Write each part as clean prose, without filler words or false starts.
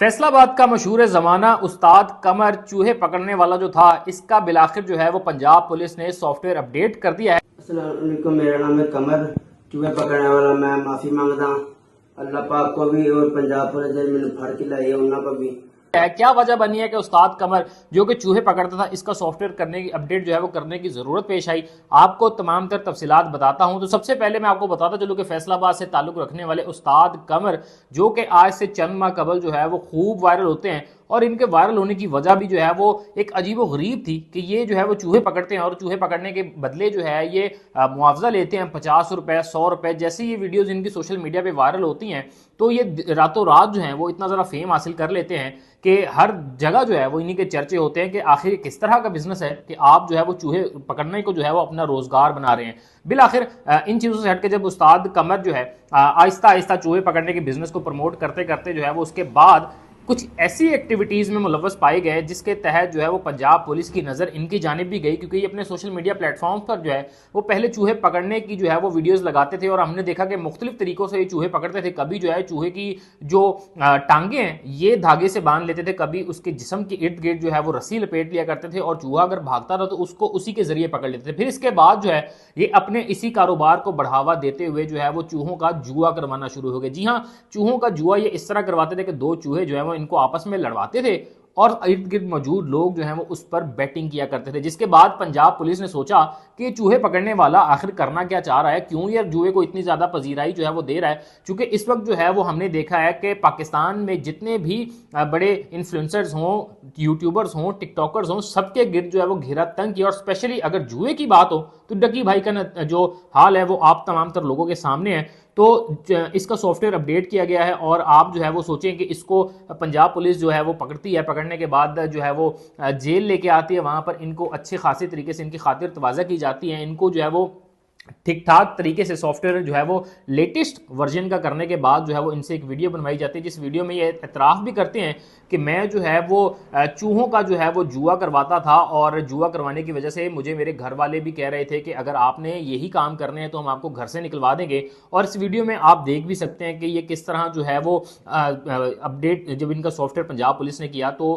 फैसलाबाद का मशहूर ज़माना उस्ताद कमर चूहे पकड़ने वाला जो था, इसका बिलाखिर जो है वो पंजाब पुलिस ने सॉफ्टवेयर अपडेट कर दिया है। अस्सलाम वालेकुम, मेरा नाम है कमर चूहे पकड़ने वाला। मैं माफी मांगता अल्लाह पाक को भी और पंजाब पुलिस ने मैंने फड़ के लाई उन्होंने भी। क्या वजह बनी है कि उस्ताद कमर जो कि चूहे पकड़ता था, इसका सॉफ्टवेयर करने की अपडेट जो है वो करने की जरूरत पेश आई। आपको तमाम तर तफसीलात बताता हूं। तो सबसे पहले मैं आपको बताता चलूं कि फैसलाबाद से ताल्लुक रखने वाले उस्ताद कमर जो कि आज से चंद माह कबल जो है वो खूब वायरल होते हैं, और इनके वायरल होने की वजह भी जो है वो एक अजीब गरीब थी कि ये जो है वो चूहे पकड़ते हैं और चूहे पकड़ने के बदले जो है ये मुआवजा लेते हैं 50 रुपए 100 रुपए। जैसे ये वीडियोज इनकी सोशल मीडिया पे वायरल होती हैं तो ये रातों रात जो है वो इतना ज़्यादा फेम हासिल कर लेते हैं कि हर जगह जो है वो इन्हीं के चर्चे होते हैं कि आखिर किस तरह का बिजनेस है कि आप जो है वो चूहे पकड़ने को जो है वो अपना रोजगार बना रहे हैं। बिलाखिर इन चीज़ों से हट के जब उस्ताद कमर जो है आहिस्ता आहिस्ता चूहे पकड़ने के बिजनेस को प्रमोट करते करते जो है वो उसके बाद कुछ ऐसी एक्टिविटीज़ में मुलव्वस पाए गए जिसके तहत जो है वो पंजाब पुलिस की नज़र इनकी जानिब भी गई, क्योंकि ये अपने सोशल मीडिया प्लेटफॉर्म पर जो है वो पहले चूहे पकड़ने की जो है वो वीडियोस लगाते थे और हमने देखा कि मुख्तलिफ तरीक़ों से ये चूहे पकड़ते थे। कभी जो है चूहे की जो टांगे हैं ये धागे से बांध लेते थे, कभी उसके जिस्म के इर्द गिर्द जो है वो रस्सी लपेट लिया करते थे और चूहा अगर भागता था तो उसको उसी के जरिए पकड़ लेते थे। फिर इसके बाद जो है ये अपने इसी कारोबार को बढ़ावा देते हुए जो है वो चूहों का जुआ करवाना शुरू हो गया। जी हाँ, चूहों का जुआ ये इस तरह करवाते थे कि दो चूहे जो है वो इनको आपस में लड़वाते थे और इर्द गिर्द मौजूद लोग जो हैं वो उस पर बैटिंग किया करते थे। जिसके बाद पंजाब पुलिस ने सोचा कि चूहे पकड़ने वाला आखिर करना क्या चाह रहा है, क्यों ये जुए को इतनी ज़्यादा पजीराई जो है वो दे रहा है। चूंकि इस वक्त जो है वो हमने देखा है कि पाकिस्तान में जितने भी बड़े इन्फ्लुएंसर्स हों, यूट्यूबर्स हों, टिकटॉकर्स हों, सबके गिर्द जो है वो घेरा तंग किया। और स्पेशली अगर जुए की बात हो तो डकी भाई का जो हाल है वो आप तमाम तर लोगों के सामने है। तो इसका सॉफ्टवेयर अपडेट किया गया है और आप जो है वो सोचें कि इसको पंजाब पुलिस जो है वो पकड़ती है, पकड़ने के बाद जो है वो जेल लेके आती है, वहाँ पर इनको अच्छे खासी तरीके से इनकी खातिर तवाज़ा की जाती है, इनको जो है वो ठीक ठाक तरीके से सॉफ्टवेयर जो है वो लेटेस्ट वर्जन का करने के बाद जो है वो इनसे एक वीडियो बनवाई जाती है जिस वीडियो में ये एतराफ़ भी करते हैं कि मैं जो है वो चूहों का जो है वो जुआ करवाता था और जुआ करवाने की वजह से मुझे मेरे घर वाले भी कह रहे थे कि अगर आपने यही काम करने हैं तो हम आपको घर से निकलवा देंगे। और इस वीडियो में आप देख भी सकते हैं कि ये किस तरह जो है वो अपडेट जब इनका सॉफ्टवेयर पंजाब पुलिस ने किया तो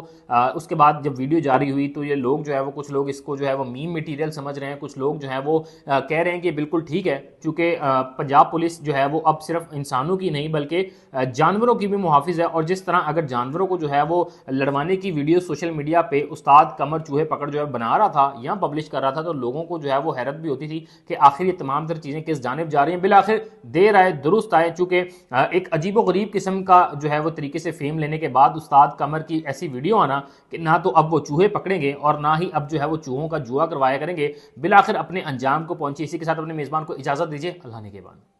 उसके बाद जब वीडियो जारी हुई तो ये लोग जो है वो कुछ लोग इसको जो है वो मीम मटीरियल समझ रहे हैं, कुछ लोग जो है वो कह रहे हैं कि बिल्कुल ठीक है, क्योंकि पंजाब पुलिस जो है वो अब सिर्फ इंसानों की नहीं बल्कि जानवरों की भी मुहाफिज है। और जिस तरह अगर जानवरों को जो है वो लड़वाने की वीडियो सोशल मीडिया पे उस्ताद कमर चूहे पकड़ जो है बना रहा था या पब्लिश कर रहा था तो लोगों को जो है वो हैरत भी होती थी कि आखिर ये तमाम तर चीज़ें किस जानिब जा रही हैं। बिलाखिर देर आए दुरुस्त आए, चूँकि एक अजीब गरीब किस्म का जो है वो तरीके से फेम लेने के बाद उस्ताद कमर की ऐसी वीडियो आना कि ना तो अब वो चूहे पकड़ेंगे और ना ही अब जो है वो चूहों का जुआ करवाया करेंगे, बिलाखिर अपने अंजाम को पहुंचे। इसी के साथ अपने मेज़बान को इजाज़त दीजिए। अल्लाह ने के बाद।